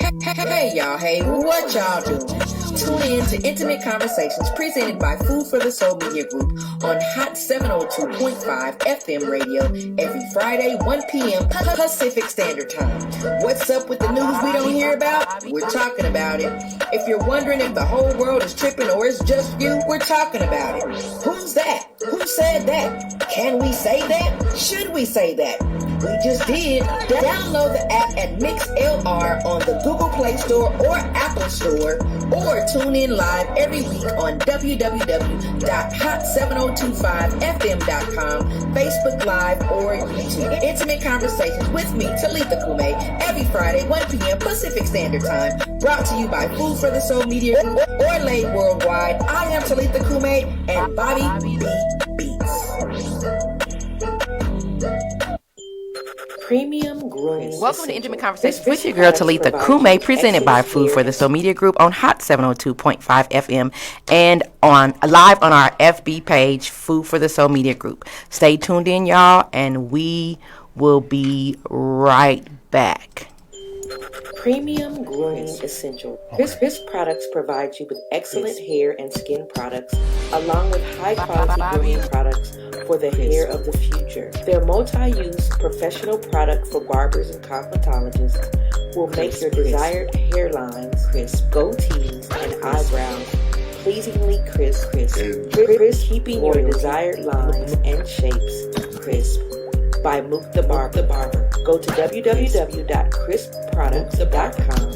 Hey y'all, hey, what y'all doing? Tune in to Intimate Conversations presented by Food for the Soul Media Group on Hot 702.5 FM radio every Friday, 1 p.m. Pacific Standard Time. What's up with the news we don't hear about? We're talking about it. If you're wondering if the whole world is tripping or it's just you, we're talking about it. Who's that? Who said that? Can we say that? Should we say that? We just did. Download the app at MixLR on the Google Play Store or Apple Store, or tune in live every week on www.hot7025fm.com, Facebook Live, or YouTube. Intimate Conversations with me, Talitha Kume, every Friday, 1 p.m. Pacific Standard Time. Brought to you by Food for the Soul Media Group or Laid Worldwide. I am Talitha Kume and Bobby B. Beats. Premium Grooming. Welcome to Intimate Conversations with your girl Talitha Kume, presented by Food for the Soul Media Group on Hot 702.5 FM and on live on our FB page, Food for the Soul Media Group. Stay tuned in, y'all, and we will be right back. Premium Grooming Essential. This products provide you with excellent hair and skin products, along with high-quality grooming products for the hair of the future. Their multi-use professional product for barbers and cosmetologists will make your desired hairlines crisp, goatees, and eyebrows pleasingly crisp, keeping your desired lines and shapes crisp. By Mook the Barber. Go to www.crispproducts.com.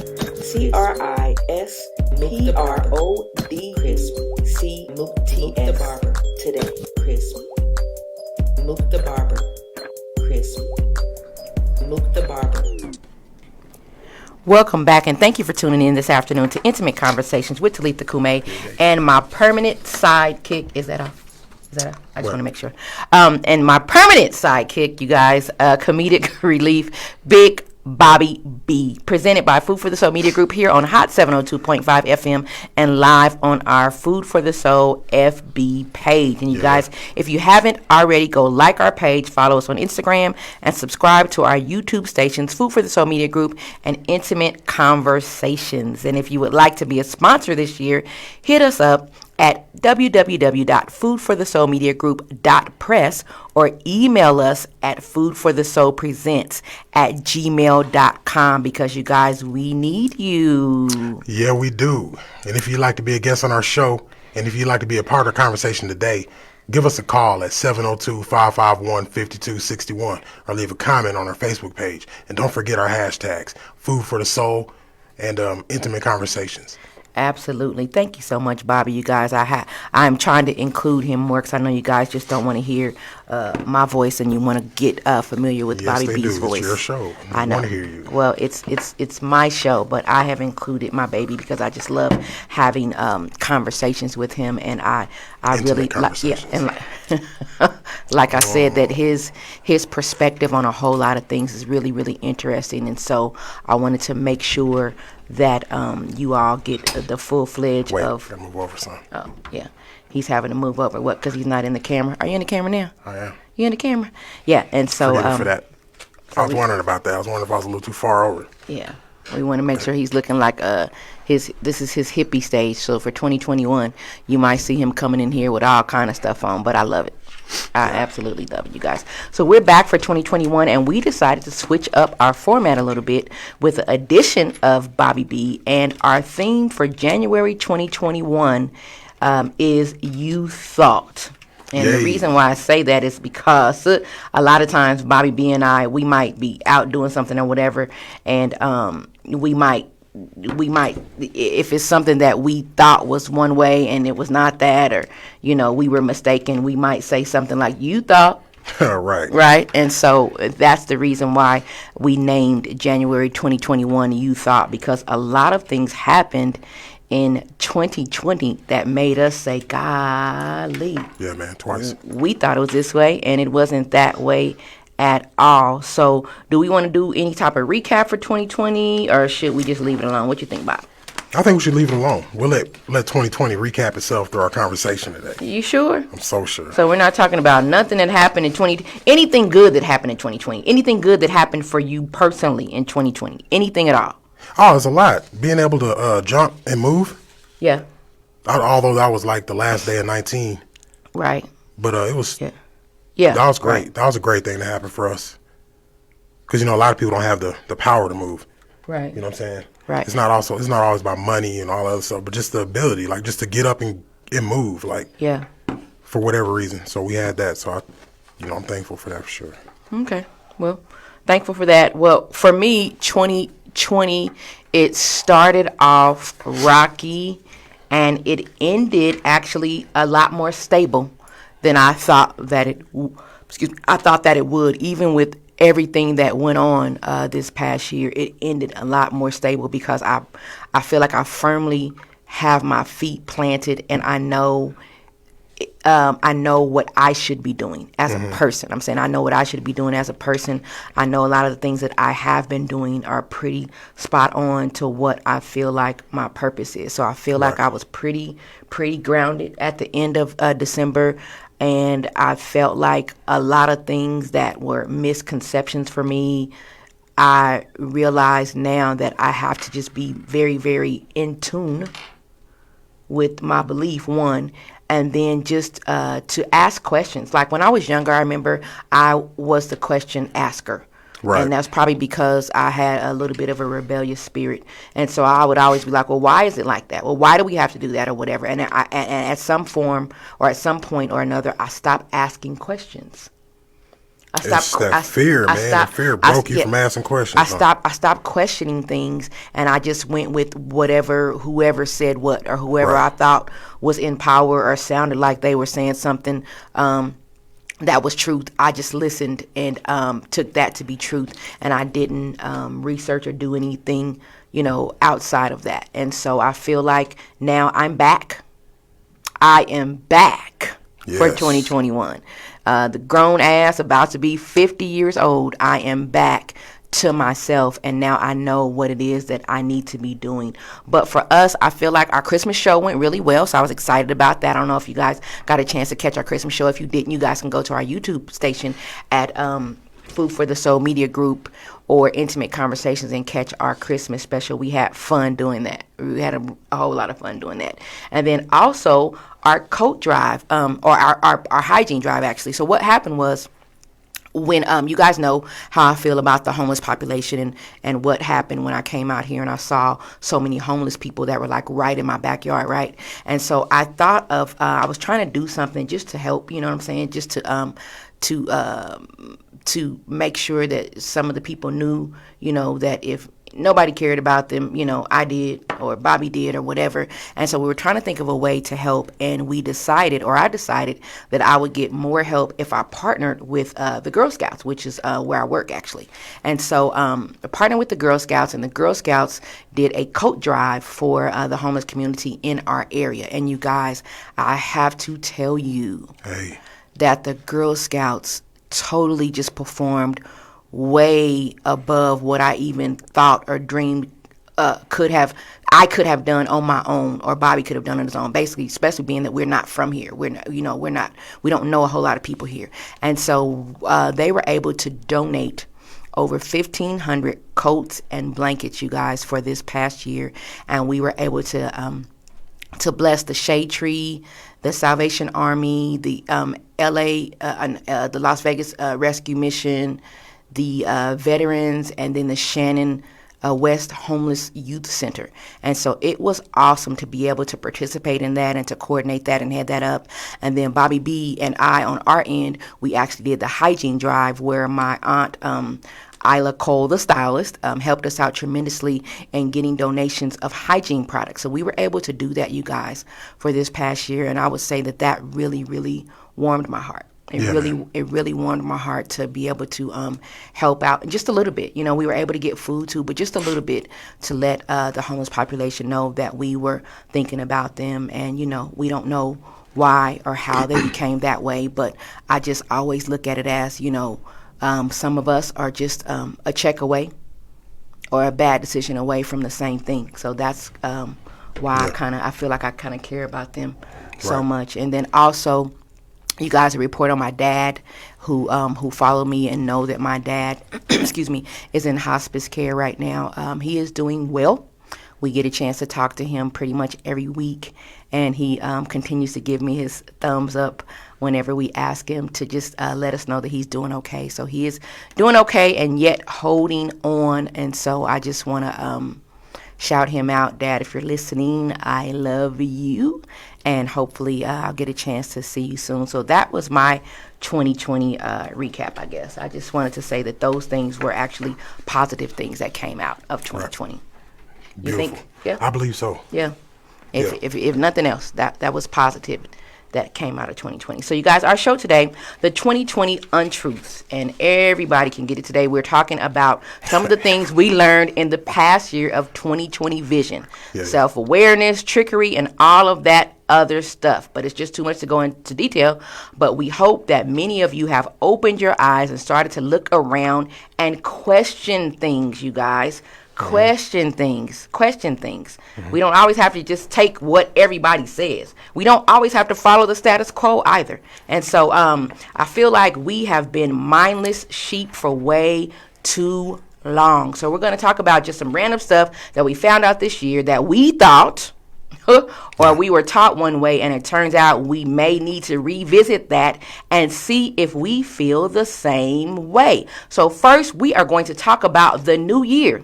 CRISPRODC today. Crisp. Mook the Barber. Crisp. Mook the Barber. Welcome back, and thank you for tuning in this afternoon to Intimate Conversations with Talitha Kume and my permanent sidekick. Is that off? I just want to make sure. And my permanent sidekick, you guys, comedic relief, Big Bobby B, presented by Food for the Soul Media Group here on Hot 702.5 FM and live on our Food for the Soul FB page. And you guys, if you haven't already, go like our page, follow us on Instagram, and subscribe to our YouTube stations, Food for the Soul Media Group and Intimate Conversations. And if you would like to be a sponsor this year, hit us up at www.foodforthesoulmediagroup.press or email us at foodforthesoulpresents@gmail.com, because you guys, we need you. Yeah, we do. And if you'd like to be a guest on our show, and if you'd like to be a part of the conversation today, give us a call at 702-551-5261 or leave a comment on our Facebook page. And don't forget our hashtags, Food for the Soul and Intimate Conversations. Absolutely. Thank you so much, Bobby. You guys, I'm trying to include him more because I know you guys just don't want to hear my voice and you want to get familiar with Bobby B's voice. It's your show. I know. Want to hear you. Well, it's my show, but I have included my baby because I just love having conversations with him, and I really like, and like I said, that his perspective on a whole lot of things is really, really interesting, and so I wanted to make sure that you all get the full-fledged of... Wait, move over, son. Oh, yeah. He's having to move over. What, because he's not in the camera? Are you in the camera now? I am. You in the camera? Yeah, and so... Forgive me for that. I was wondering about that. I was wondering if I was a little too far over. Yeah. We want to make sure he's looking like this is his hippie stage. So for 2021, you might see him coming in here with all kind of stuff on, but I love it. I absolutely love it, you guys. So we're back for 2021, and we decided to switch up our format a little bit with the addition of Bobby B. And our theme for January 2021 is You Thought. And the reason why I say that is because a lot of times Bobby B and I, we might be out doing something or whatever, and we might, if it's something that we thought was one way and it was not that, or, we were mistaken, we might say something like, you thought. Right. And so that's the reason why we named January 2021 You Thought, because a lot of things happened in 2020 that made us say, golly. Yeah, man, twice. We thought it was this way, and it wasn't that way at all. So do we want to do any type of recap for 2020, or should we just leave it alone? What you think, Bob? I think we should leave it alone. We'll let 2020 recap itself through our conversation today. You sure? I'm so sure. So we're not talking about nothing that happened in anything good that happened in 2020, anything good that happened for you personally in 2020, anything at all. Oh, it's a lot. Being able to jump and move. Yeah. Although that was like the last day of 19. Right. But it was. Yeah. Yeah. That was great. Right. That was a great thing to happen for us. Because a lot of people don't have the power to move. Right. You know what I'm saying? Right. It's not always about money and all that other stuff, but just the ability, like just to get up and move, like Yeah. for whatever reason. So we had that. So I'm thankful for that for sure. Okay. Well, thankful for that. Well, for me, 2020, it started off rocky, and it ended actually a lot more stable than I thought that it. I thought that it would, even with everything that went on this past year. It ended a lot more stable because I feel like I firmly have my feet planted, and I know what I should be doing as a person. I'm saying I know what I should be doing as a person. I know a lot of the things that I have been doing are pretty spot on to what I feel like my purpose is. So I feel like I was pretty grounded at the end of December. And I felt like a lot of things that were misconceptions for me, I realize now that I have to just be very, very in tune with my belief, one, and then just to ask questions. Like when I was younger, I remember I was the question asker. Right. And that's probably because I had a little bit of a rebellious spirit. And so I would always be like, well, why is it like that? Well, why do we have to do that or whatever? And at some form or at some point or another, I stopped asking questions. Fear, man. That fear broke you from asking questions. I stopped questioning things, and I just went with whoever said what, or whoever I thought was in power or sounded like they were saying something that was truth. I just listened and took that to be truth, and I didn't research or do anything, outside of that. And so I feel like now I'm back. I am back for 2021. The grown ass, about to be 50 years old, I am back to myself, and now I know what it is that I need to be doing. But for us, I feel like our Christmas show went really well, so I was excited about that. I don't know if you guys got a chance to catch our Christmas show. If you didn't, you guys can go to our YouTube station at Food for the Soul Media Group or Intimate Conversations and catch our Christmas special. We had fun doing that. We had a whole lot of fun doing that. And then also our coat drive, or our hygiene drive, actually. So what happened was, when you guys know how I feel about the homeless population and what happened when I came out here and I saw so many homeless people that were like right in my backyard, right? And so I thought of I was trying to do something just to help, you know what I'm saying, just to make sure that some of the people knew, that if nobody cared about them, I did, or Bobby did, or whatever. And so we were trying to think of a way to help, and I decided that I would get more help if I partnered with the Girl Scouts, which is where I work, actually. And so I partnered with the Girl Scouts, and the Girl Scouts did a coat drive for the homeless community in our area. And you guys, I have to tell you that the Girl Scouts totally just performed way above what I even thought or dreamed I could have done on my own, or Bobby could have done on his own. Basically, especially being that we're not from here. We don't know a whole lot of people here. And so they were able to donate over 1,500 coats and blankets, you guys, for this past year. And we were able to bless the Shade Tree, the Salvation Army, the the Las Vegas Rescue Mission, the veterans, and then the Shannon West Homeless Youth Center. And so it was awesome to be able to participate in that and to coordinate that and head that up. And then Bobby B and I, on our end, we actually did the hygiene drive, where my aunt Isla Cole, the stylist, helped us out tremendously in getting donations of hygiene products. So we were able to do that, you guys, for this past year. And I would say that really, really warmed my heart. It really warmed my heart to be able to help out just a little bit. We were able to get food too, but just a little bit to let the homeless population know that we were thinking about them. And, we don't know why or how they became that way, but I just always look at it as, some of us are just a check away or a bad decision away from the same thing. So that's why I feel like I kind of care about them so much. And then also, You guys report on my dad, who follow me and know that my dad, excuse me, is in hospice care right now. He is doing well. We get a chance to talk to him pretty much every week, and he continues to give me his thumbs up whenever we ask him to just let us know that he's doing okay. So he is doing okay and yet holding on, and so I just want to shout him out. Dad, if you're listening, I love you, and hopefully I'll get a chance to see you soon. So that was my 2020 recap, I guess. I just wanted to say that those things were actually positive things that came out of 2020. Right. You think? Yeah, I believe so. Yeah. If nothing else, that was positive that came out of 2020. So you guys, our show today, the 2020 Untruths, and everybody can get it today. We're talking about some of the things we learned in the past year of 2020 vision, self-awareness, trickery, and all of that other stuff. But it's just too much to go into detail. But we hope that many of you have opened your eyes and started to look around and question things, you guys. Question things. We don't always have to just take what everybody says. We don't always have to follow the status quo either. And so I feel like we have been mindless sheep for way too long. So we're going to talk about just some random stuff that we found out this year that we thought or we were taught one way, and it turns out we may need to revisit that and see if we feel the same way. So first, we are going to talk about the new year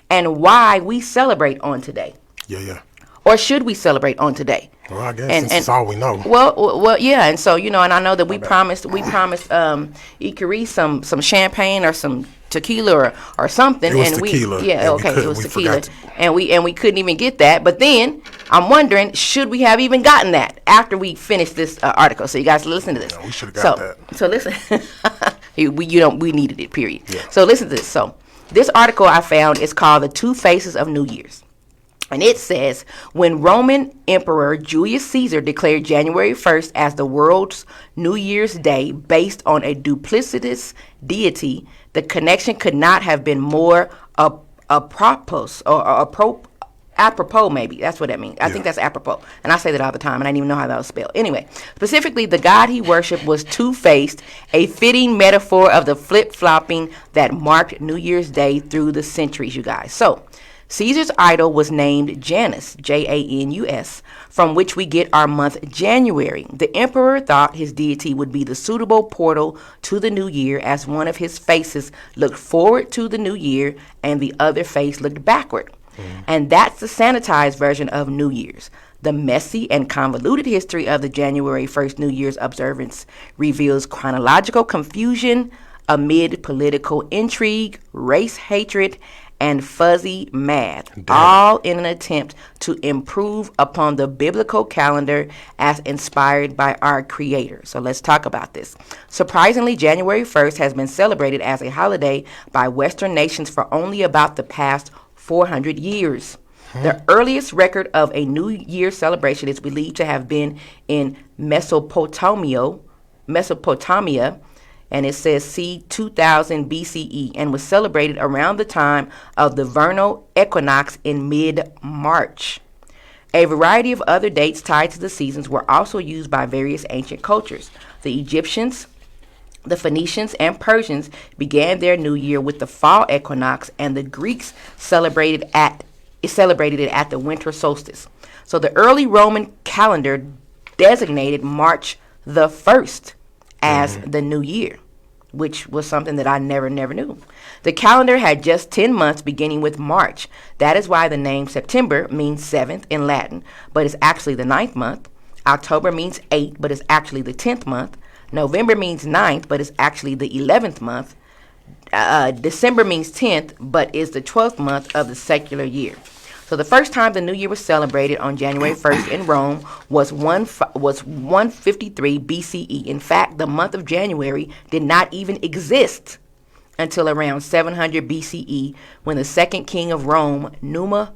and why we celebrate on today. Yeah. Or should we celebrate on today? Well, I guess that's all we know. Well, yeah. And so, and I know that we promised Ikari some champagne or some tequila or something. It was tequila. It was tequila. And we couldn't even get that. But then I'm wondering, should we have even gotten that after we finished this article? So you guys listen to this. No, we should have got that. So listen, we needed it, period. Yeah. So listen to this. So this article I found is called The Two Faces of New Year's. And it says, when Roman Emperor Julius Caesar declared January 1st as the world's New Year's Day based on a duplicitous deity, the connection could not have been more apropos, maybe. That's what that means. I think that's apropos. And I say that all the time, and I didn't even know how that was spelled. Anyway, specifically, the god he worshipped was two-faced, a fitting metaphor of the flip-flopping that marked New Year's Day through the centuries, you guys. So, Caesar's idol was named Janus, Janus, from which we get our month January. The emperor thought his deity would be the suitable portal to the new year, as one of his faces looked forward to the new year and the other face looked backward. And that's the sanitized version of New Year's. The messy and convoluted history of the January 1st New Year's observance reveals chronological confusion amid political intrigue, race hatred, and fuzzy math, all in an attempt to improve upon the biblical calendar as inspired by our Creator. So let's talk about this. Surprisingly, January 1st has been celebrated as a holiday by Western nations for only about the past 400 years. The earliest record of a New Year celebration is believed to have been in Mesopotamia, and it says c. 2000 BCE, and was celebrated around the time of the vernal equinox in mid-March. A variety of other dates tied to the seasons were also used by various ancient cultures. The Egyptians, the Phoenicians, and Persians began their new year with the fall equinox, and the Greeks celebrated it at the winter solstice. So the early Roman calendar designated March the 1st as the new year, which was something that I never knew. The calendar had just 10 months beginning with March. That is why the name September means 7th in Latin, but it's actually the 9th month. October means 8, but it's actually the 10th month. November means 9th, but it's actually the 11th month. December means 10th, but is the 12th month of the secular year. So the first time the New Year was celebrated on January 1st in Rome was 153 BCE. In fact, the month of January did not even exist until around 700 BCE, when the second king of Rome, Numa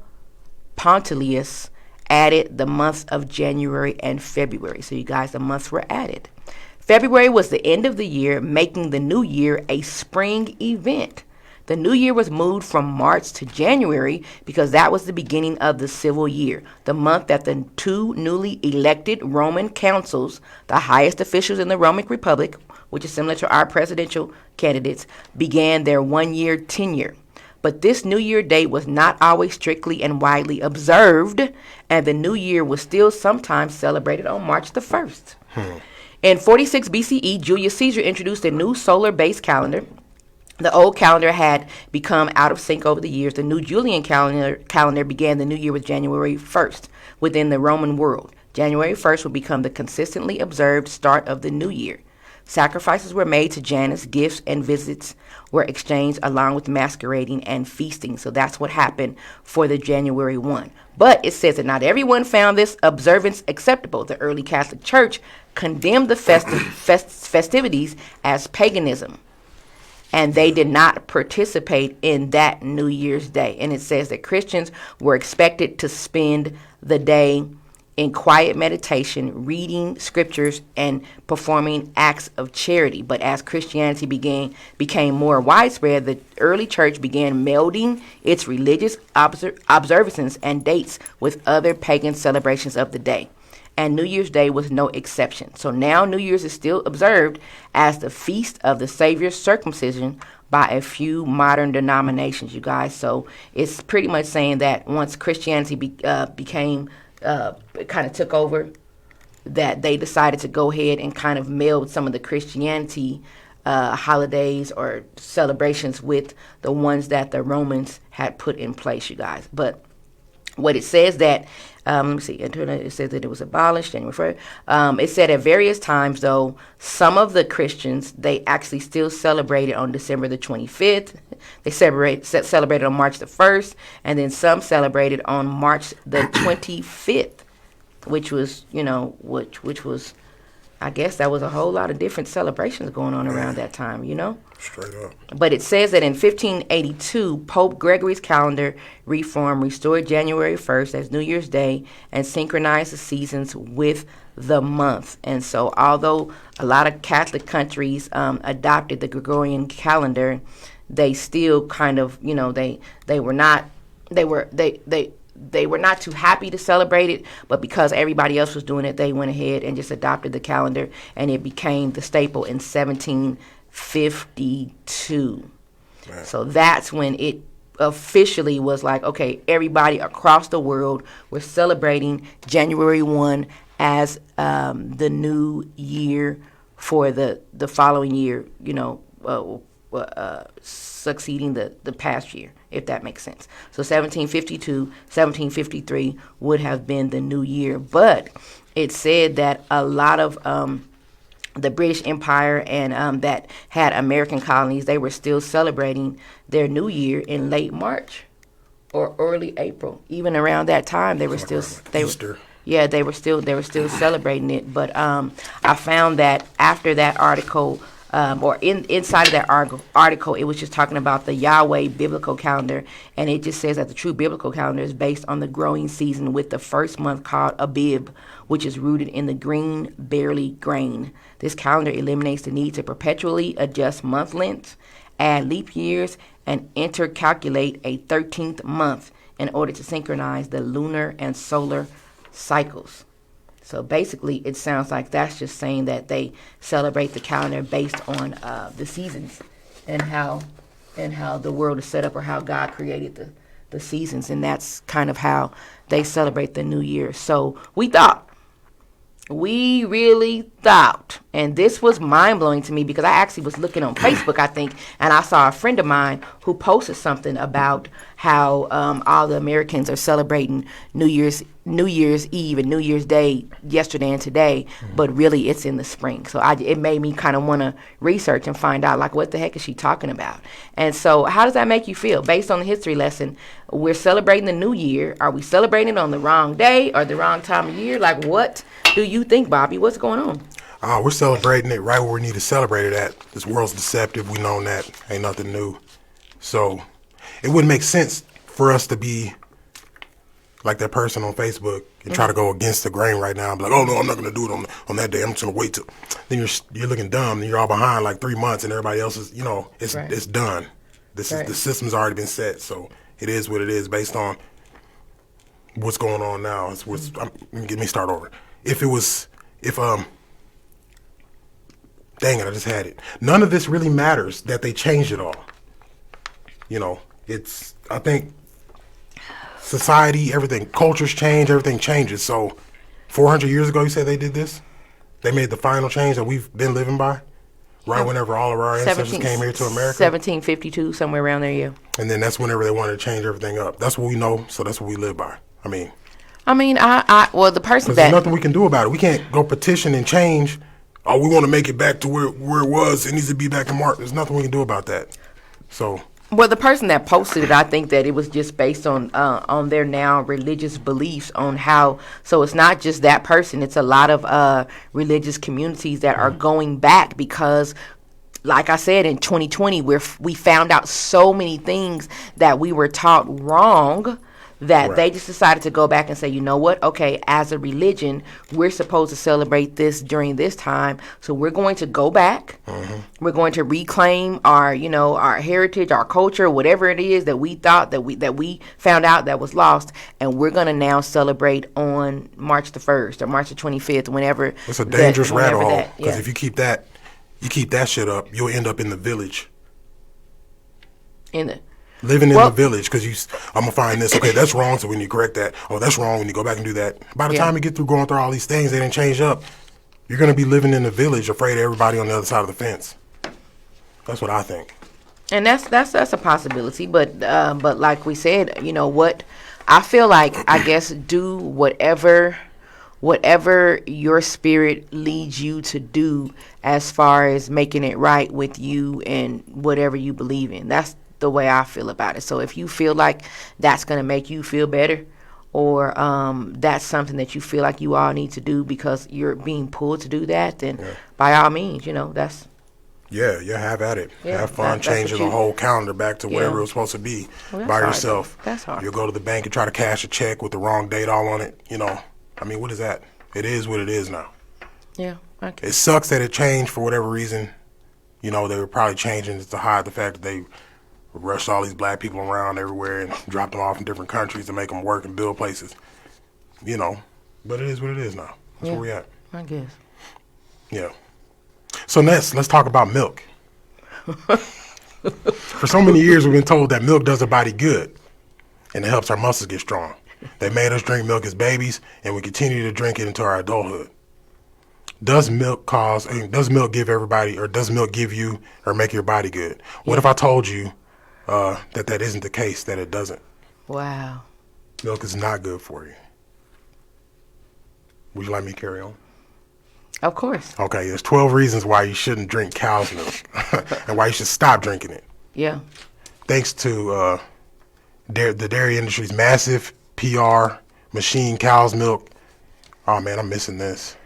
Pontilius, added the months of January and February. So you guys, the months were added. February was the end of the year, making the new year a spring event. The new year was moved from March to January because that was the beginning of the civil year, the month that the two newly elected Roman consuls, the highest officials in the Roman Republic, which is similar to our presidential candidates, began their one-year tenure. But this New Year date was not always strictly and widely observed, and the New Year was still sometimes celebrated on March the 1st. In 46 BCE, Julius Caesar introduced a new solar-based calendar. The old calendar had become out of sync over the years. The new Julian calendar began the new year with January 1st within the Roman world. January 1st would become the consistently observed start of the new year. Sacrifices were made to Janus, gifts and visits were exchanged along with masquerading and feasting. So that's what happened for the January 1. But it says that not everyone found this observance acceptable. The early Catholic Church condemned the festivities as paganism, and they did not participate in that New Year's Day. And it says that Christians were expected to spend the day in quiet meditation, reading scriptures, and performing acts of charity. But as Christianity became more widespread, the early church began melding its religious observances and dates with other pagan celebrations of the day. And New Year's Day was no exception. So now New Year's is still observed as the feast of the Savior's circumcision by a few modern denominations, you guys. So it's pretty much saying that once Christianity became kind of took over, that they decided to go ahead and kind of meld some of the Christianity holidays or celebrations with the ones that the Romans had put in place, you guys. But what it says that, let me see, it says that it was abolished, January 1st. It said at various times, though, some of the Christians, they actually still celebrated on December the 25th. They celebrated on March the 1st, and then some celebrated on March the 25th, which was, which was, I guess that was a whole lot of different celebrations going on around that time, Straight up. But it says that in 1582, Pope Gregory's calendar reform restored January 1st as New Year's Day and synchronized the seasons with the month. And so although a lot of Catholic countries adopted the Gregorian calendar, they still kind of, they were not too happy to celebrate it, but because everybody else was doing it, they went ahead and just adopted the calendar, and it became the staple in 1752. Right. So that's when it officially was like, okay, everybody across the world was celebrating January 1 as the new year for the following year, succeeding the past year, if that makes sense. So 1752, 1753 would have been the new year. But it said that a lot of the British Empire and that had American colonies, they were still celebrating their new year in late March or early April. Even around that time, they were still Easter. They were still celebrating it. But I found that after that article, or inside of that article, it was just talking about the Yahweh biblical calendar, and it just says that the true biblical calendar is based on the growing season, with the first month called Abib, which is rooted in the green barley grain. This calendar eliminates the need to perpetually adjust month lengths, add leap years, and intercalculate a 13th month in order to synchronize the lunar and solar cycles. So basically, it sounds like that's just saying that they celebrate the calendar based on the seasons and how the world is set up, or how God created the seasons, and that's kind of how they celebrate the new year. So we really thought, and this was mind-blowing to me because I actually was looking on Facebook, I think, and I saw a friend of mine who posted something about how all the Americans are celebrating New Year's Eve and New Year's Day yesterday and today, but really it's in the spring. So it made me kind of want to research and find out, like, what the heck is she talking about? And so how does that make you feel? Based on the history lesson, we're celebrating the new year. Are we celebrating it on the wrong day or the wrong time of year? Like, what do you think, Bobby? What's going on? We're celebrating it right where we need to celebrate it at. This world's deceptive. We know that. Ain't nothing new. So it wouldn't make sense for us to be like that person on Facebook and try to go against the grain right now and be like, oh, no, I'm not going to do it on that day. I'm just going to wait till. Then you're looking dumb and you're all behind like 3 months and everybody else is, it's done. This is the system's already been set, so it is what it is based on what's going on now. Let me start over. Dang it, I just had it. None of this really matters that they changed it all. I think society, everything, cultures change, everything changes. So 400 years ago, you said they did this? They made the final change that we've been living by? Right whenever all of our ancestors came here to America? 1752, somewhere around there, yeah. And then that's whenever they wanted to change everything up. That's what we know, so that's what we live by. The person there's nothing we can do about it. We can't go petition and change. Oh, we want to make it back to where it was. It needs to be back in March. There's nothing we can do about that. So... Well, the person that posted it, I think that it was just based on their now religious beliefs on how. So it's not just that person; it's a lot of religious communities that are going back because, like I said, in 2020, we found out so many things that we were taught wrong. That they just decided to go back and say, you know what? Okay, as a religion, we're supposed to celebrate this during this time, so we're going to go back. We're going to reclaim our heritage, our culture, whatever it is that we thought that we found out that was lost, and we're going to now celebrate on March the 1st or March the 25th, whenever. It's a dangerous rabbit hole because if you keep that shit up, you'll end up in the village. Living in the village because I'm going to find this. Okay, that's wrong, so we need to correct that. Oh, that's wrong, we need to go back and do that. By the time you get through going through all these things, they didn't change up. You're going to be living in the village afraid of everybody on the other side of the fence. That's what I think. And that's a possibility. But like we said, you know what? I feel like, I guess, do whatever your spirit leads you to do as far as making it right with you and whatever you believe in. That's the way I feel about it. So if you feel like that's going to make you feel better, or that's something that you feel like you all need to do because you're being pulled to do that, then by all means, that's... Yeah, have at it. Have fun changing the whole calendar back to whatever it was supposed to be by yourself. That's hard. You'll go to the bank and try to cash a check with the wrong date all on it. What is that? It is what it is now. Yeah, okay. It sucks that it changed for whatever reason. They were probably changing it to hide the fact that they rushed all these black people around everywhere and dropped them off in different countries to make them work and build places. But it is what it is now. That's where we at. I guess. Yeah. So next, let's talk about milk. For so many years, we've been told that milk does our body good and it helps our muscles get strong. They made us drink milk as babies, and we continue to drink it into our adulthood. Does milk give you or make your body good? What if I told you that isn't the case, that it doesn't? Wow. Milk is not good for you. Would you like me to carry on? Of course. Okay, there's 12 reasons why you shouldn't drink cow's milk and why you should stop drinking it. Yeah. Thanks to the dairy industry's massive PR machine, cow's milk. Oh, man, I'm missing this.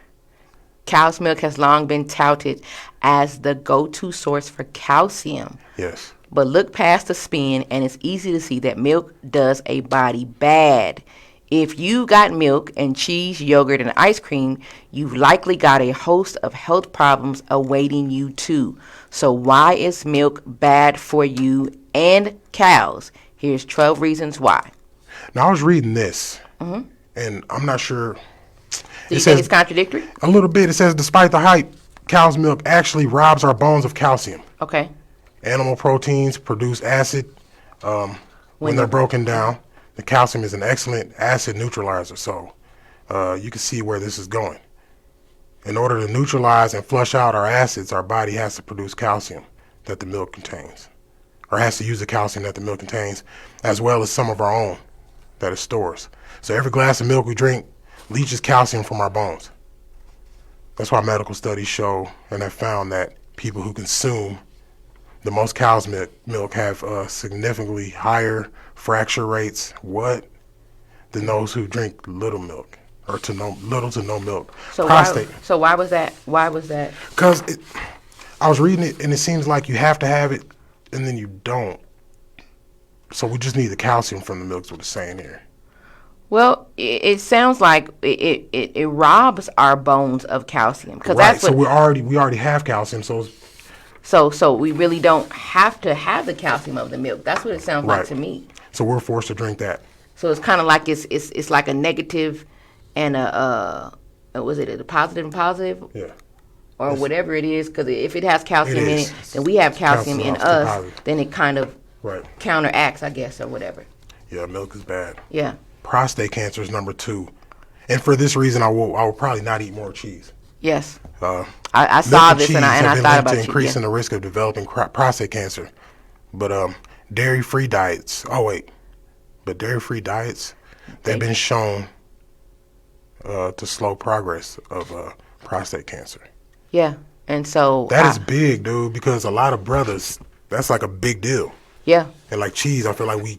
Cow's milk has long been touted as the go-to source for calcium. Yes. But look past the spin, and it's easy to see that milk does a body bad. If you got milk and cheese, yogurt, and ice cream, you've likely got a host of health problems awaiting you too. So why is milk bad for you and cows? Here's 12 reasons why. Now, I was reading this, and I'm not sure. Do you think it's contradictory? A little bit. It says, despite the hype, cow's milk actually robs our bones of calcium. Okay. Animal proteins produce acid when they're broken down. The calcium is an excellent acid neutralizer, so you can see where this is going. In order to neutralize and flush out our acids, our body has to produce calcium that the milk contains, or has to use the calcium that the milk contains, as well as some of our own that it stores. So every glass of milk we drink leaches calcium from our bones. That's why medical studies show and have found that people who consume the most cow's milk have significantly higher fracture rates, than those who drink little milk or little to no milk. So prostate. Why was that? Because I was reading it, and it seems like you have to have it, and then you don't. So we just need the calcium from the milk, is what it's saying here. Well, it sounds like it robs our bones of calcium, because right. So we already have calcium. So So we really don't have to have the calcium of the milk. That's what it sounds like Right. to me. So we're forced to drink that. So it's kind of like it's like a negative and was it a positive and positive Yeah. or whatever it is? Because if it has calcium in is. it, then we have calcium in Calcium off the us. positive. Then it kind of Right. counteracts, I guess, or whatever. Yeah, milk is bad. Yeah. Prostate cancer is number 2. And for this reason, I will probably not eat more cheese. Yes. Uh, I milk saw this cheese and I have been thought linked about to you. increasing Yeah. the risk of developing prostate cancer. But dairy-free diets. Oh wait, but dairy-free diets, they've been shown to slow progress of prostate cancer. Yeah. And so That is big, dude, because a lot of brothers, that's like a big deal. Yeah. And like cheese, I feel like we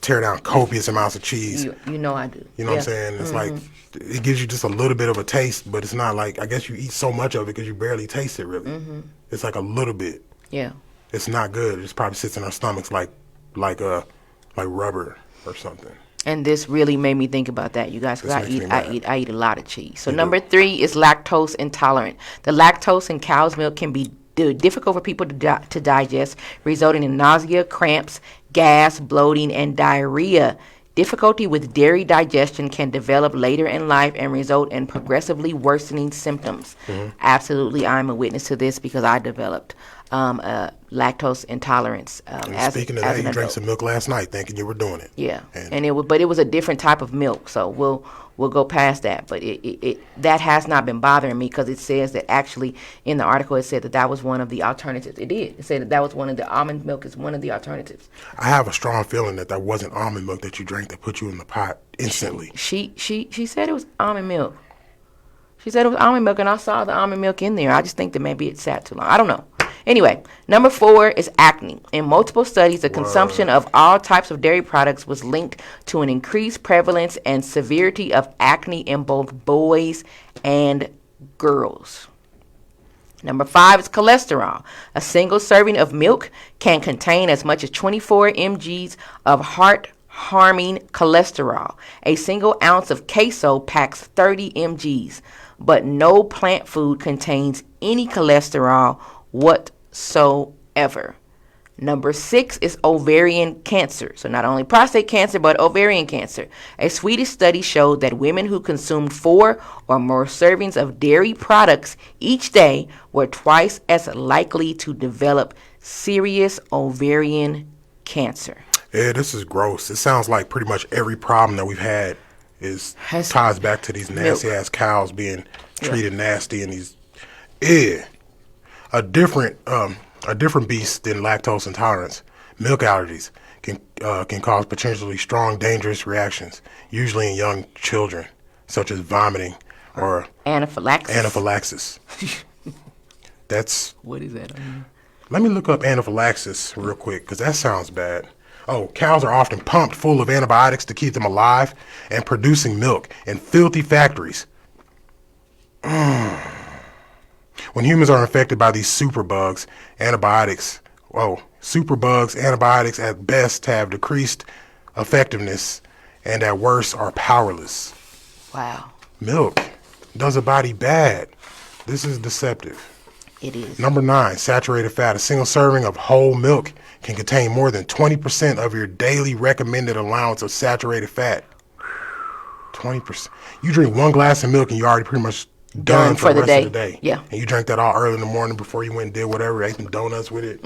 tear down copious amounts of cheese. You know I do. You know what I'm saying? It's like it gives you just a little bit of a taste, but it's not like, I guess you eat so much of it because you barely taste it really. It's like a little bit. Yeah. It's not good. It just probably sits in our stomachs like rubber or something. And this really made me think about that, you guys, because This makes me mad. I eat a lot of cheese. So You number do. 3 is lactose intolerant. The lactose in cow's milk can be difficult for people to digest, resulting in nausea, cramps, gas, bloating, and diarrhea. Difficulty with dairy digestion can develop later in life and result in progressively worsening symptoms. Absolutely, I'm a witness to this because I developed lactose intolerance. Speaking of that, you drank some milk last night thinking you were doing it. Yeah, and it was a different type of milk, so we'll go past that. But it that has not been bothering me because it says that actually in the article it said that was one of the alternatives. It did. It said that was one of the almond milk is one of the alternatives. I have a strong feeling that wasn't almond milk that you drank that put you in the pot instantly. She said it was almond milk. She said it was almond milk, and I saw the almond milk in there. I just think that maybe it sat too long. I don't know. Anyway, number 4 is acne. In multiple studies, the consumption of all types of dairy products was linked to an increased prevalence and severity of acne in both boys and girls. Number 5 is cholesterol. A single serving of milk can contain as much as 24 mg of heart-harming cholesterol. A single ounce of queso packs 30 mgs, but no plant food contains any cholesterol whatsoever. Number 6 is ovarian cancer. So not only prostate cancer, but ovarian cancer. A Swedish study showed that women who consumed 4 or more servings of dairy products each day were twice as likely to develop serious ovarian cancer. Yeah, this is gross. It sounds like pretty much every problem that we've had ties back to these nasty ass cows being treated nasty and these a different beast than lactose intolerance. Milk allergies can cause potentially strong, dangerous reactions, usually in young children, such as vomiting or anaphylaxis. That's What is that? Let me look up anaphylaxis real quick because that sounds bad. Oh, cows are often pumped full of antibiotics to keep them alive and producing milk in filthy factories. When humans are infected by these superbugs, antibiotics at best have decreased effectiveness and at worst are powerless. Wow. Milk does a body bad. This is deceptive. It is. Number 9, saturated fat. A single serving of whole milk can contain more than 20% of your daily recommended allowance of saturated fat. 20%. You drink 1 glass of milk and you're already pretty much done for the rest of the day. Yeah. And you drank that all early in the morning before you went and did whatever, ate some donuts with it.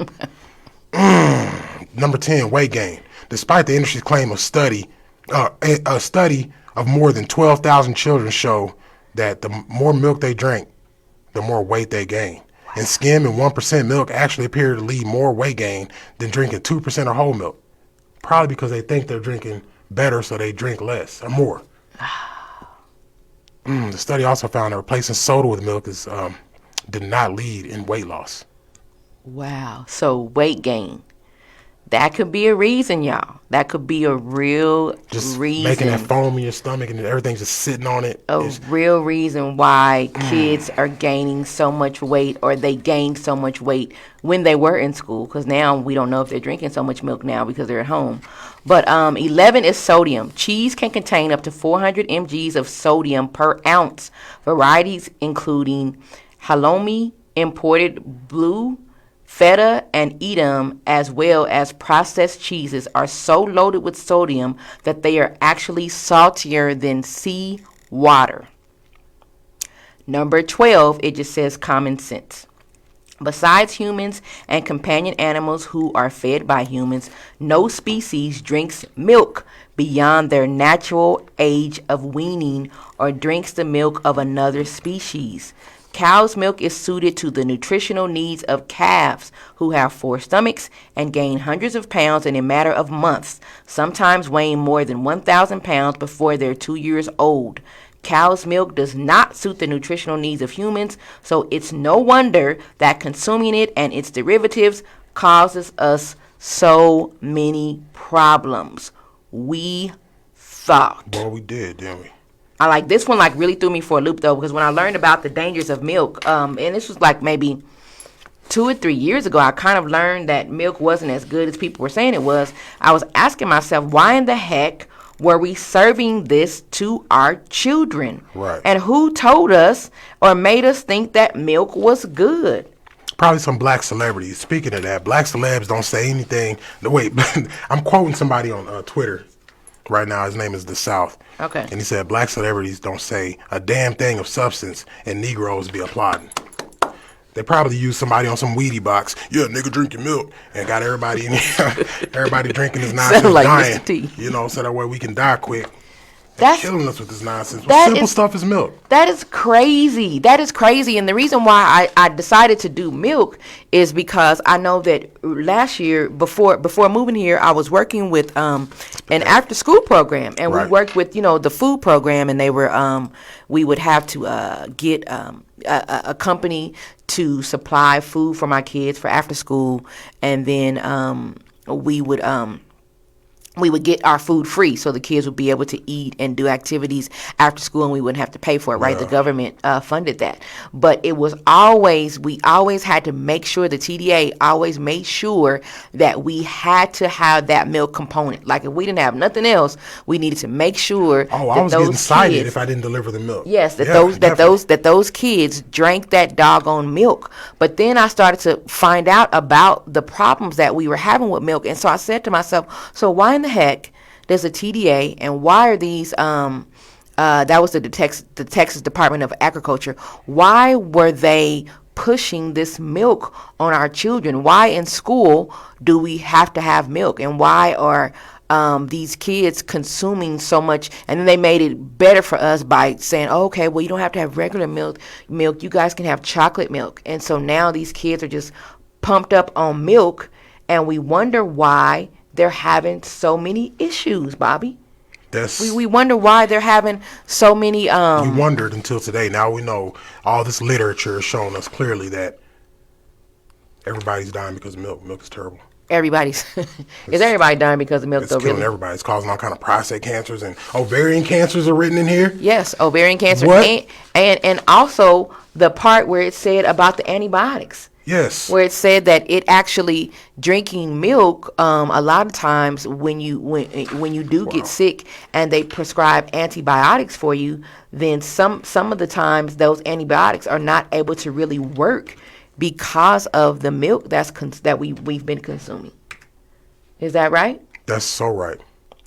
Number 10, weight gain. Despite the industry's claim of a study of more than 12,000 children show that the more milk they drink, the more weight they gain. And skim and 1% milk actually appear to lead more weight gain than drinking 2% of whole milk. Probably because they think they're drinking better, so they drink less or more. The study also found that replacing soda with milk did not lead in weight loss. Wow. So weight gain. That could be a reason, y'all. That could be a real Just reason. making that foam in your stomach and everything's just sitting on it. A real reason why kids are gaining so much weight, or they gained so much weight when they were in school, because now we don't know if they're drinking so much milk now because they're at home. But 11 is sodium. Cheese can contain up to 400 mgs of sodium per ounce. Varieties including halloumi, Imported blue, feta, and Edam, as well as processed cheeses, are so loaded with sodium that they are actually saltier than sea water. Number 12, it just says common sense. Besides humans and companion animals who are fed by humans, no species drinks milk beyond their natural age of weaning or drinks the milk of another species. Cow's milk is suited to the nutritional needs of calves who have 4 stomachs and gain hundreds of pounds in a matter of months, sometimes weighing more than 1,000 pounds before they're 2 years old. Cow's milk does not suit the nutritional needs of humans, so it's no wonder that consuming it and its derivatives causes us so many problems. We thought. Boy, we did, didn't we? I like this one, like really threw me for a loop though, because when I learned about the dangers of milk, and this was like maybe 2 or 3 years ago, I kind of learned that milk wasn't as good as people were saying it was. I was asking myself, why in the heck were we serving this to our children? Right. And who told us or made us think that milk was good? Probably some black celebrities. Speaking of that, black celebs don't say anything. No, wait, I'm quoting somebody on Twitter right now. His name is The South. Okay. And he said, black celebrities don't say a damn thing of substance and Negroes be applauding. They probably used somebody on some Wheatie box. Yeah, nigga, drink your milk. And got everybody in here, everybody drinking this nonsense, Sound like dying. Mr. T. You know, so that way we can die quick. That's Killing us with this nonsense. that Simple is- stuff is milk. That is crazy. That is crazy. And the reason why I decided to do milk is because I know that last year, before moving here, I was working with an after school program, and Right. we worked with the food program, and they were we would have to get a company to supply food for my kids for after school, and then we would get our food free, so the kids would be able to eat and do activities after school, and we wouldn't have to pay for it, right? Yeah. The government funded that. But it was we always had to make sure, the TDA always made sure that we had to have that milk component. Like if we didn't have nothing else, we needed to make sure Oh, that I was those getting cited kids, if I didn't deliver the milk. yes, Yeah, definitely. that those kids drank that doggone milk. But then I started to find out about the problems that we were having with milk, and so I said to myself, so why in the heck does a TDA, and why are these that was the Texas Department of Agriculture, why were they pushing this milk on our children? Why in school do we have to have milk, and why are these kids consuming so much? And then they made it better for us by saying, oh, okay, well, you don't have to have regular milk. You guys can have chocolate milk. And so now these kids are just pumped up on milk, and we wonder why they're having so many issues, Bobby. We wonder why they're having so many. We wondered until today. Now we know. All this literature is showing us clearly that everybody's dying because of milk. Milk is terrible. Everybody's is everybody dying because of milk? It's Though, killing really? everybody. It's causing all kind of prostate cancers, and ovarian cancers are written in here. Yes, ovarian cancer, What? and also the part where it said about the antibiotics. Yes. Where it said that it actually drinking milk, a lot of times when you do get sick and they prescribe antibiotics for you, then some of the times those antibiotics are not able to really work because of the milk that we've been consuming. Is that right? That's so right.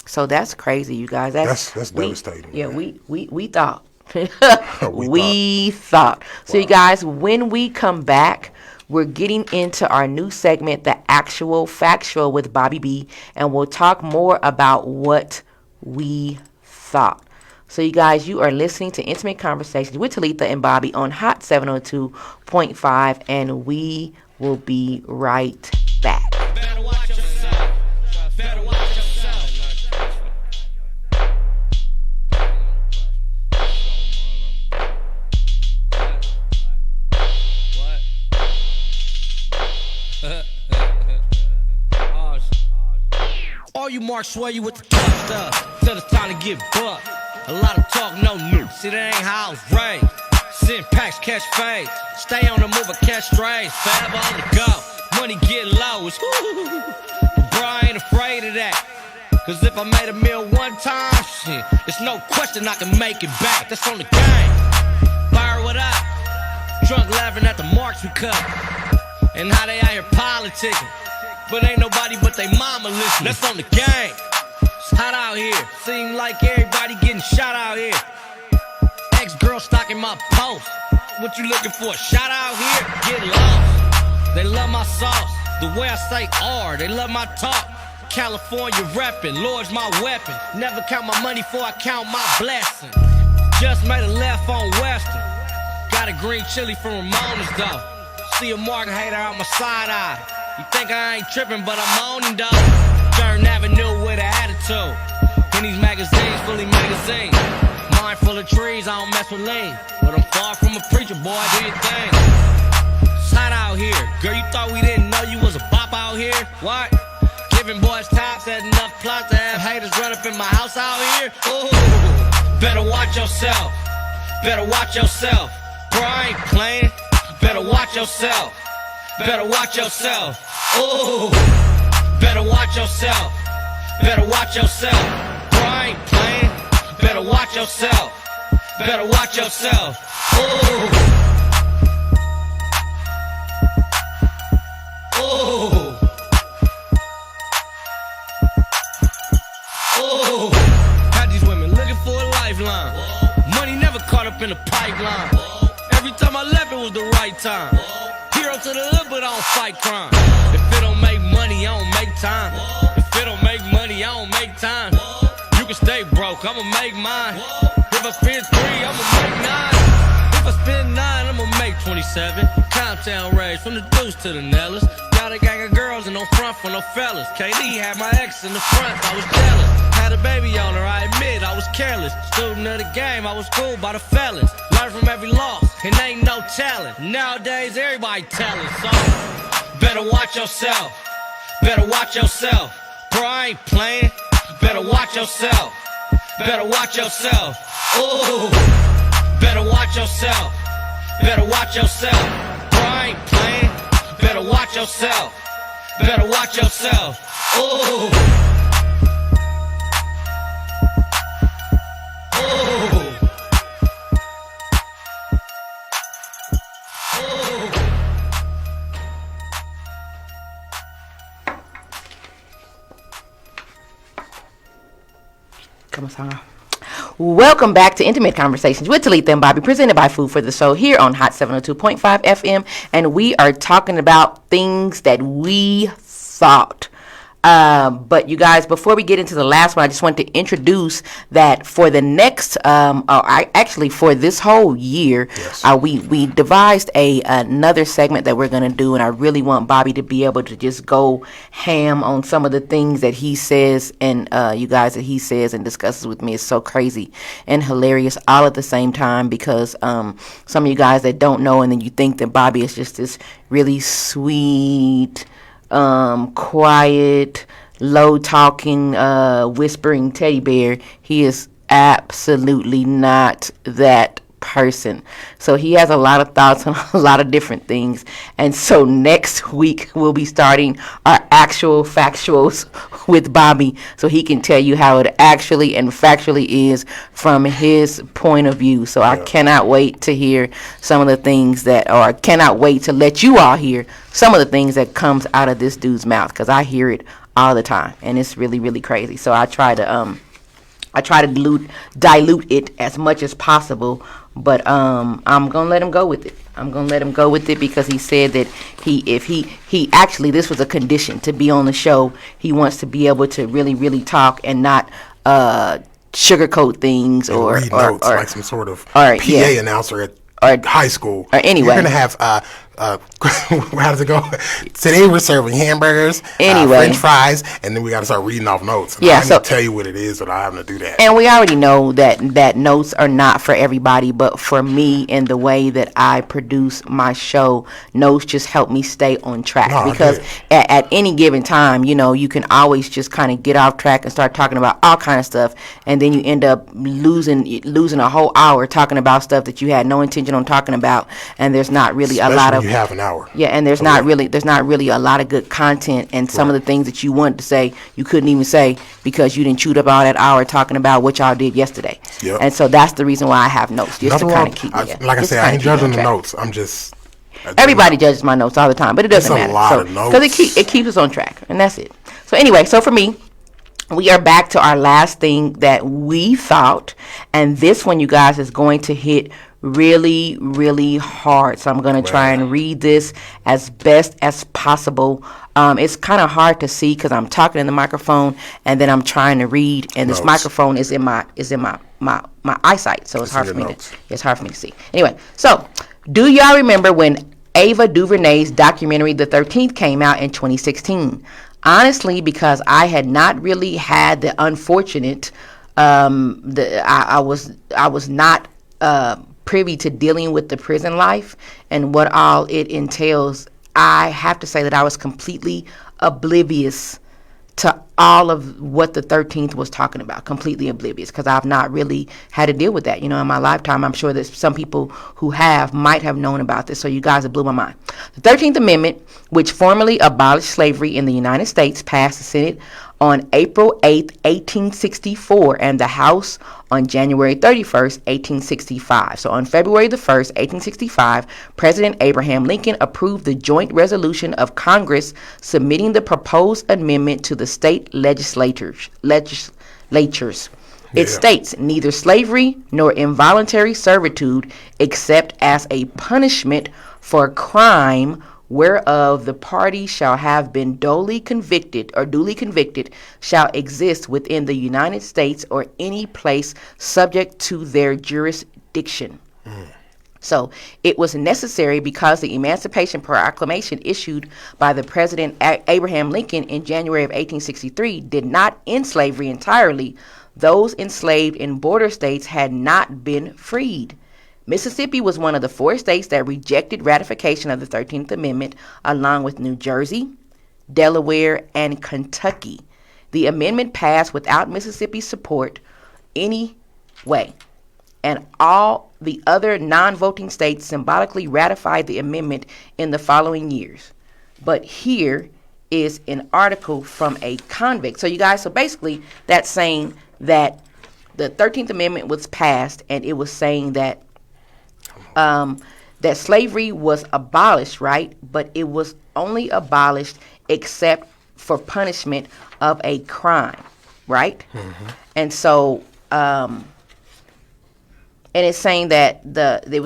So that's crazy, you guys. That's devastating. Yeah, man. we thought. We thought. So you guys, when we come back, we're getting into our new segment, The Actual Factual with Bobby B, and we'll talk more about what we thought. So you guys, you are listening to Intimate Conversations with Talitha and Bobby on Hot 702.5, and we will be right back. Better watch yourself. Better watch yourself. All you marks swear you with the tough stuff till it's time to get bucked. A lot of talk, no news. See, that ain't how I was raised. Send packs, catch fades. Stay on the move or catch strays. Forever on the go. Money get low. It's bro, I ain't afraid of that. Cause if I made a meal one time, shit, it's no question I can make it back. That's on the game. Fire what up? Drunk laughing at the marks we cut. And how they out here politicking. But ain't nobody but they mama listening. That's on the game. It's hot out here. Seem like everybody getting shot out here. Ex-girl stalking my post. What you looking for? Shot out here? Get lost. They love my sauce. The way I say R, they love my talk. California reppin', Lord's my weapon. Never count my money before I count my blessing. Just made a left on Western. Got a green chili from Ramona's though. See a Martin hater out my side eye. You think I ain't trippin', but I'm owning though. Jordan Avenue with an attitude. In these magazines, fully magazine. Mind full of trees, I don't mess with lean. But I'm far from a preacher, boy, do your thing. It's hot out here. Girl, you thought we didn't know you was a bop out here? What? Giving boys tops, had enough plots to have haters run up in my house out here? Ooh, better watch yourself. Better watch yourself. Bro, I ain't playing. Better watch yourself. Better watch yourself. Ooh, better watch yourself. Better watch yourself. Bro, I ain't playing. Better watch yourself. Better watch yourself. Ooh. Ooh. Ooh. Got these women looking for a lifeline. Money never caught up in the pipeline. Every time I left, it was the right time. Hero to the hood, but I don't fight crime. If it don't make money, I don't make time. If it don't make money, I don't make time. You can stay broke, I'ma make mine. If I spend 3, I'ma make 9. If I spend 9, I'ma make 27. Comptown rage from the deuce to the Nellis. Got a gang of girls and no front for no fellas. KD had my ex in the front, I was jealous. Had a baby on her, I admit I was careless. Student of the game, I was schooled by the fellas. Learn from every loss, and ain't no talent. Nowadays, everybody telling, so better watch yourself. Better watch yourself. Bro, I ain't playing. Better watch yourself. Better watch yourself. Ooh, better watch yourself. Better watch yourself. Bro, I ain't playing. Better watch yourself. Better watch yourself. Ooh. Ooh. Ooh. Come on, song off. Welcome back to Intimate Conversations with Talitha and Bobby, presented by Food for the Soul here on Hot 702.5 FM. And we are talking about things that we thought. But you guys, before we get into the last one, I just want to introduce that for the next, for this whole year, yes. We devised another segment that we're going to do, and I really want Bobby to be able to just go ham on some of the things that he says, and you guys, that he says and discusses with me is so crazy and hilarious all at the same time, because some of you guys that don't know, and then you think that Bobby is just this really sweet, quiet, low talking, whispering teddy bear. He is absolutely not that person. So he has a lot of thoughts on a lot of different things. And so next week we'll be starting our actual factuals with Bobby, so he can tell you how it actually and factually is from his point of view. So I cannot wait to hear some of the things that, or I cannot wait to let you all hear some of the things that comes out of this dude's mouth, because I hear it all the time, and it's really, really crazy. So I try to dilute it as much as possible, but I'm gonna let him go with it. I'm gonna let him go with it because he said that if he actually, this was a condition to be on the show. He wants to be able to really, really talk and not sugarcoat things or read notes like some sort of PA announcer at high school. Or anyway, you're gonna have how does it go? Today we're serving hamburgers, French fries, and then we got to start reading off notes. And I'm gonna tell you what it is without having to do that. And we already know that notes are not for everybody, but for me and the way that I produce my show, notes just help me stay on track. Because at any given time, you can always just kind of get off track and start talking about all kind of stuff, and then you end up losing a whole hour talking about stuff that you had no intention on talking about, and there's not really a lot of. You have an hour. Yeah, and there's not really a lot of good content, and some of the things that you wanted to say you couldn't even say because you didn't chewed up all that hour talking about what y'all did yesterday. Yep. And so that's the reason why I have notes, just to kind of keep. Like I said, I ain't judging the notes. I'm just Everybody judges my notes all the time, but it doesn't matter. It's a lot of notes. Because it keeps us on track, and that's it. So anyway, so for me, we are back to our last thing that we thought, and this one, you guys, is going to hit really, really hard. So I'm going to try and read this as best as possible. It's kind of hard to see because I'm talking in the microphone and then I'm trying to read, and this microphone is in my eyesight, so it's hard for me to see. Anyway, so do y'all remember when Ava DuVernay's documentary The 13th came out in 2016? Honestly, because I had not really had the unfortunate, I was not privy to dealing with the prison life and what all it entails. I have to say that I was completely oblivious to all of what the 13th was talking about, completely oblivious, because I've not really had to deal with that, in my lifetime. I'm sure that some people who might have known about this, so you guys, it blew my mind. The 13th Amendment, which formally abolished slavery in the United States, passed the Senate on April 8th, 1864, and the House on January 31st, 1865. So on February the 1st, 1865, President Abraham Lincoln approved the joint resolution of Congress submitting the proposed amendment to the state legislatures. It states neither slavery nor involuntary servitude except as a punishment for crime whereof the party shall have been duly convicted shall exist within the United States or any place subject to their jurisdiction. So it was necessary because the Emancipation Proclamation issued by the President Abraham Lincoln in January of 1863 did not end slavery entirely. Those enslaved in border states had not been freed. Mississippi was one of the 4 states that rejected ratification of the 13th Amendment, along with New Jersey, Delaware, and Kentucky. The amendment passed without Mississippi's support anyway, and all the other non-voting states symbolically ratified the amendment in the following years. But here is an article from a convict. So you guys, so basically that's saying that the 13th Amendment was passed, and it was saying that that slavery was abolished, right? But it was only abolished except for punishment of a crime, right? Mm-hmm. And so, and it's saying that it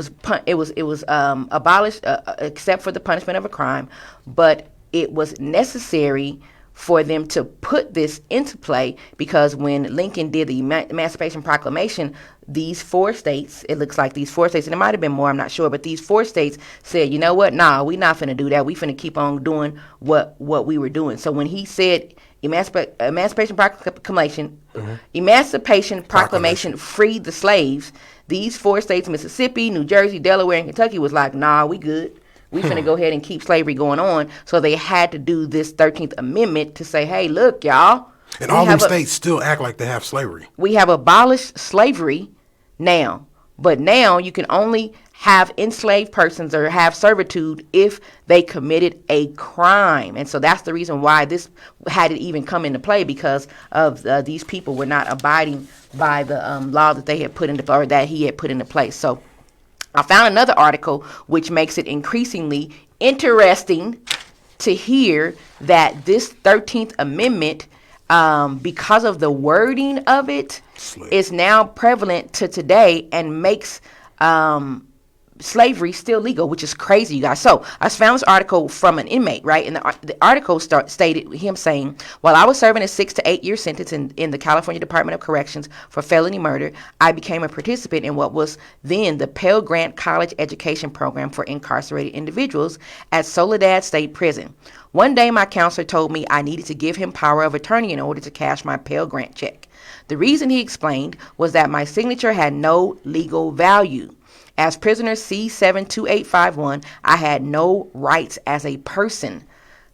was abolished except for the punishment of a crime, but it was necessary for them to put this into play because when Lincoln did the Emancipation Proclamation, these 4 states, it looks like these 4 states, and it might have been more, I'm not sure, but these 4 states said, you know what, nah, we not finna do that. We finna keep on doing what we were doing. So when he said Emancipation Proclamation, Emancipation Proclamation freed the slaves, these 4 states, Mississippi, New Jersey, Delaware, and Kentucky, was like, nah, we good. We finna go ahead and keep slavery going on. So they had to do this 13th Amendment to say, hey, look, y'all. And all them states still act like they have slavery. We have abolished slavery now. But now you can only have enslaved persons or have servitude if they committed a crime. And so that's the reason why this had to even come into play, because of these people were not abiding by the law that they had put into, or that he had put into place. So I found another article which makes it increasingly interesting to hear that this 13th Amendment, because of the wording of it, is now prevalent to today and makes slavery still legal, which is crazy, you guys. So I found this article from an inmate, right? And the article stated him saying, while I was serving a 6 to 8 year sentence in the California Department of Corrections for felony murder, I became a participant in what was then the Pell Grant College Education Program for incarcerated individuals at Soledad State Prison. One day my counselor told me I needed to give him power of attorney in order to cash my Pell Grant check. The reason, he explained, was that my signature had no legal value. As prisoner C-72851, I had no rights as a person.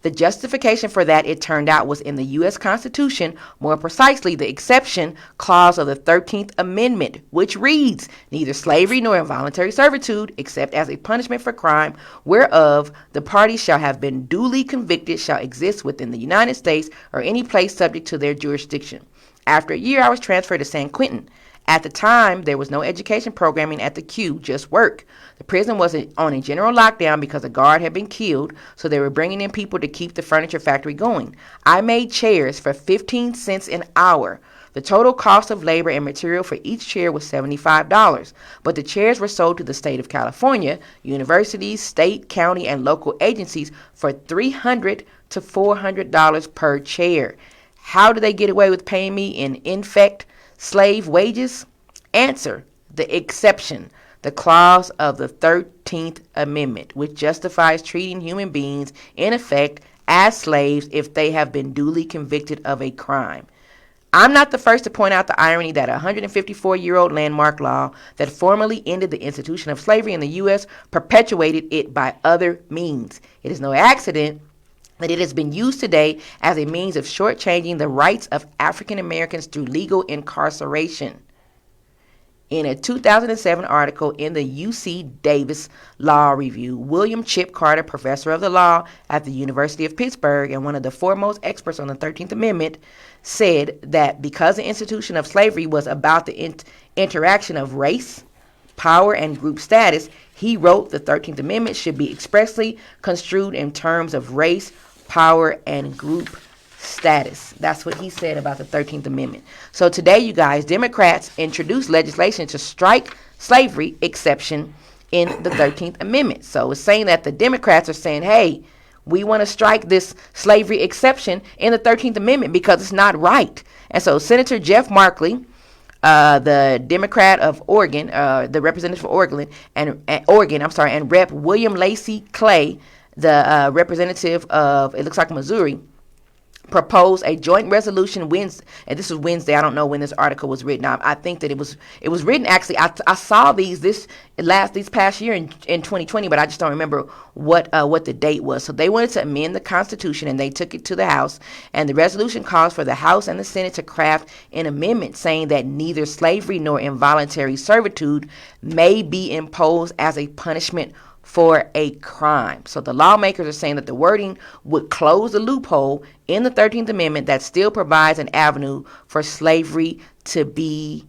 The justification for that, it turned out, was in the U.S. Constitution, more precisely the exception clause of the 13th Amendment, which reads, neither slavery nor involuntary servitude, except as a punishment for crime, whereof the parties shall have been duly convicted, shall exist within the United States or any place subject to their jurisdiction. After a year, I was transferred to San Quentin, At the time, there was no education programming at the Q, just work. The prison was on a general lockdown because a guard had been killed, so they were bringing in people to keep the furniture factory going. I made chairs for 15 cents an hour. The total cost of labor and material for each chair was $75, but the chairs were sold to the state of California, universities, state, county, and local agencies for $300 to $400 per chair. How do they get away with paying me in effect slave wages? Answer: the exception, the clause of the 13th Amendment, which justifies treating human beings in effect as slaves if they have been duly convicted of a crime. I'm not the first to point out the irony that a 154-year-old landmark law that formally ended the institution of slavery in the U.S. perpetuated it by other means. It is no accident that it has been used today as a means of shortchanging the rights of African Americans through legal incarceration. In a 2007 article in the UC Davis Law Review, William Chip Carter, professor of the law at the University of Pittsburgh and one of the foremost experts on the 13th Amendment, said that because the institution of slavery was about the interaction of race, power, and group status, he wrote the 13th Amendment should be expressly construed in terms of race, power, and group status. That's what he said about the 13th Amendment. So today, you guys, Democrats introduced legislation to strike slavery exception in the 13th Amendment. So it's saying that the Democrats are saying, hey, we want to strike this slavery exception in the 13th Amendment because it's not right. And so Senator Jeff Markley, the Democrat of Oregon, the representative for Oregon, and Rep. William Lacey Clay, the representative of, it looks like Missouri, proposed a joint resolution Wednesday, and this was Wednesday. I don't know when this article was written. I think that it was written actually. I saw these past year in 2020, but I just don't remember what the date was. So they wanted to amend the Constitution, and they took it to the House. And the resolution calls for the House and the Senate to craft an amendment saying that neither slavery nor involuntary servitude may be imposed as a punishment for a crime. So the lawmakers are saying that the wording would close the loophole in the 13th Amendment that still provides an avenue for slavery to be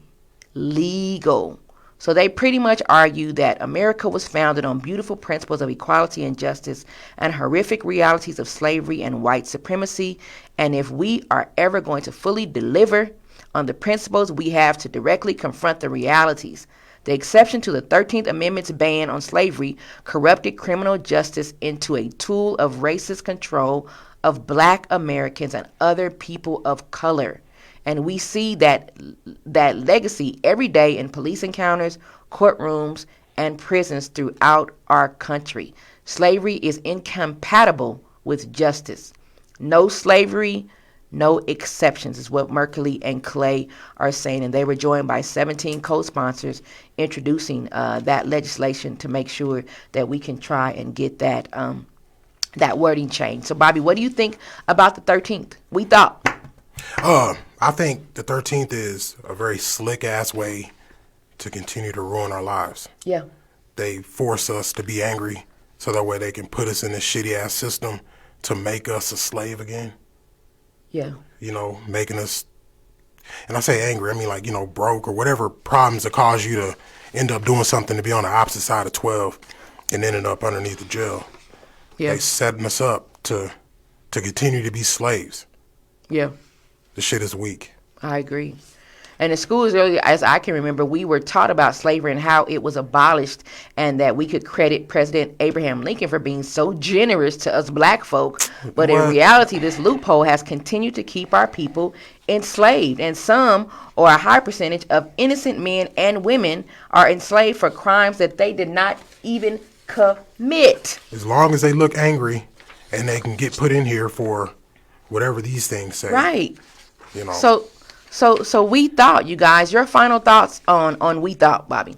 legal. So they pretty much argue that America was founded on beautiful principles of equality and justice and horrific realities of slavery and white supremacy. And if we are ever going to fully deliver on the principles, we have to directly confront the realities. The exception to the 13th Amendment's ban on slavery corrupted criminal justice into a tool of racist control of black Americans and other people of color. And we see that legacy every day in police encounters, courtrooms, and prisons throughout our country. Slavery is incompatible with justice. No slavery, no exceptions is what Merkley and Clay are saying, and they were joined by 17 co-sponsors introducing that legislation to make sure that we can try and get that wording changed. So, Bobby, what do you think about the 13th? We thought. I think the 13th is a very slick-ass way to continue to ruin our lives. Yeah. They force us to be angry so that way they can put us in this shitty-ass system to make us a slave again. Yeah. You know, making us, and I say angry, I mean like, you know, broke or whatever problems that cause you to end up doing something to be on the opposite side of 12 and ending up underneath the jail. Yeah. They setting us up to continue to be slaves. Yeah. The shit is weak. I agree. And in schools, earlier, as I can remember, we were taught about slavery and how it was abolished, and that we could credit President Abraham Lincoln for being so generous to us black folk. But in reality, this loophole has continued to keep our people enslaved. And some, or a high percentage of innocent men and women, are enslaved for crimes that they did not even commit. As long as they look angry and they can get put in here for whatever these things say. Right. You know. So we thought, you guys, your final thoughts on we thought, Bobby,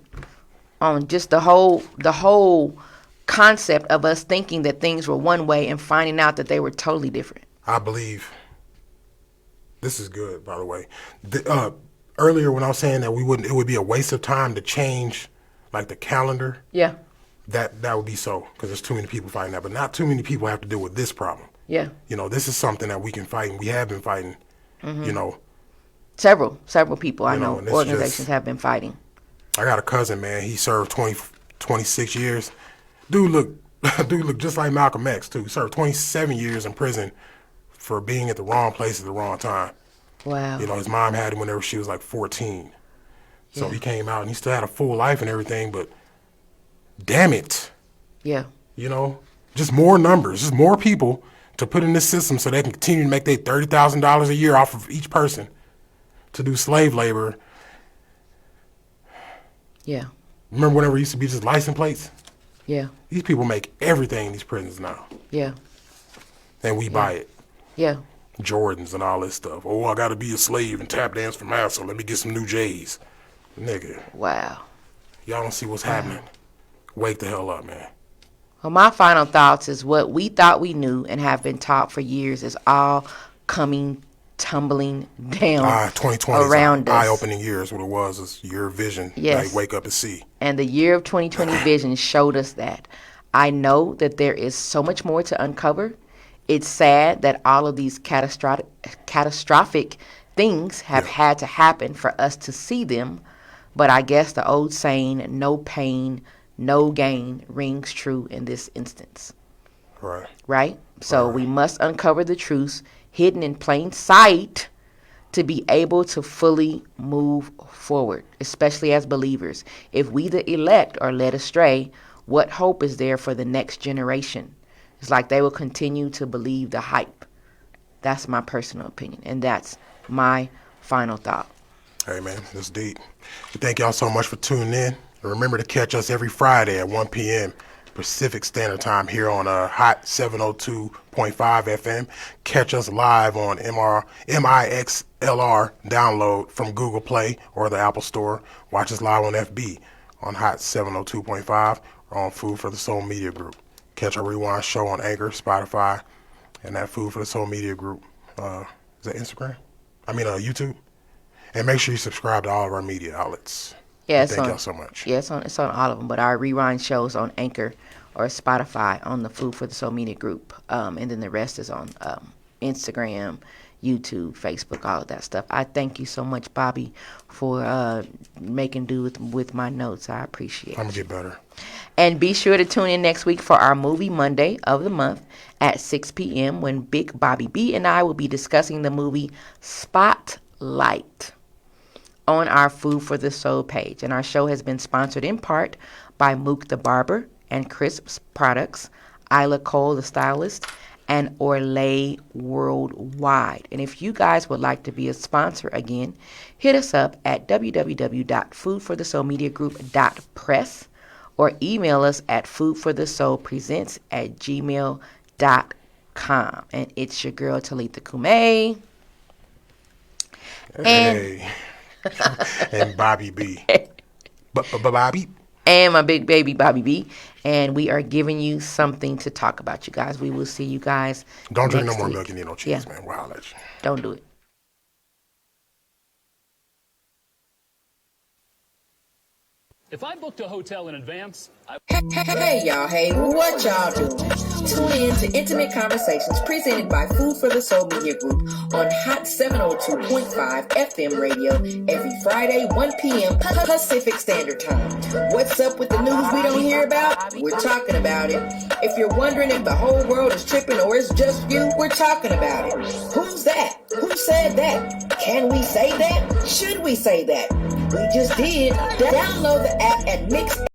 on just the whole concept of us thinking that things were one way and finding out that they were totally different. I believe this is good, by the way. Earlier when I was saying that it would be a waste of time to change like the calendar. Yeah. That would be so, because there's too many people fighting that, but not too many people have to deal with this problem. Yeah. You know, this is something that we can fight, and we have been fighting, you know, Several people I know and it's organizations just- have been fighting. I got a cousin, man. He served 26 years. Dude look just like Malcolm X, too. He served 27 years in prison for being at the wrong place at the wrong time. Wow. You know, his mom had him whenever she was like 14. So Yeah. he came out and he still had a full life and everything, but damn it. Yeah. You know, just more numbers, just more people to put in this system so they can continue to make their $30,000 a year off of each person to do slave labor. Yeah. Remember whenever it used to be just license plates? Yeah. These people make everything in these prisons now. Yeah. And we buy it. Yeah. Jordans and all this stuff. Oh, I got to be a slave and tap dance for massa. Let me get some new J's. Nigga, Wow. y'all don't see what's happening. Wake the hell up, man. Well, my final thoughts is what we thought we knew and have been taught for years is all coming tumbling down 2020 around us. eye-opening year is what it was. It's your vision. Yes. Like, wake up and see. And the year of 2020 vision showed us that. I know that there is so much more to uncover. It's sad that all of these catastrophic things have had to happen for us to see them. But I guess the old saying, no pain, no gain, rings true in this instance. Right. Right? So we must uncover the truths hidden in plain sight to be able to fully move forward, especially as believers. If we, the elect, are led astray, what hope is there for the next generation? It's like they will continue to believe the hype. That's my personal opinion, and that's my final thought. Hey, man, that's deep. Thank y'all so much for tuning in. And remember to catch us every Friday at 1 p.m. Pacific Standard Time here on Hot 702.5 FM. Catch us live on MIXLR download from Google Play or the Apple Store. Watch us live on FB on Hot 702.5 or on Food for the Soul Media Group. Catch our Rewind show on Anchor, Spotify, and that Food for the Soul Media Group. Is that Instagram? YouTube. And make sure you subscribe to all of our media outlets. Yeah, Thank y'all so much. Yeah, it's on all of them, but our rewind shows on Anchor or Spotify on the Food for the Soul Media Group. And then the rest is on Instagram, YouTube, Facebook, all of that stuff. I thank you so much, Bobby, for making do with my notes. I appreciate it. I'm going to get better. And be sure to tune in next week for our Movie Monday of the month at 6 p.m. when Big Bobby B and I will be discussing the movie Spotlight on our Food for the Soul page. And our show has been sponsored in part by Mook the Barber and Crisps Products, Isla Cole the Stylist, and Orlay Worldwide. And if you guys would like to be a sponsor again, hit us up at www.foodforthesoulmediagroup.press or email us at foodforthesoulpresents@gmail.com. And it's your girl, Talitha Kume. Hey. And Bobby B. Bobby. And my big baby, Bobby B. And we are giving you something to talk about, you guys. We will see you guys Don't drink no next more week. milk. You need no cheese, man. Wow, that's... Don't do it. If I booked a hotel in advance, Hey y'all, hey, what y'all doing? Tune in to Intimate Conversations presented by Food for the Soul Media Group on Hot 702.5 FM radio every Friday, 1 p.m. Pacific Standard Time. What's up with the news we don't hear about? We're talking about it. If you're wondering if the whole world is tripping or it's just you, we're talking about it. Who's that? Who said that? Can we say that? Should we say that? We just did. Download the app at Mix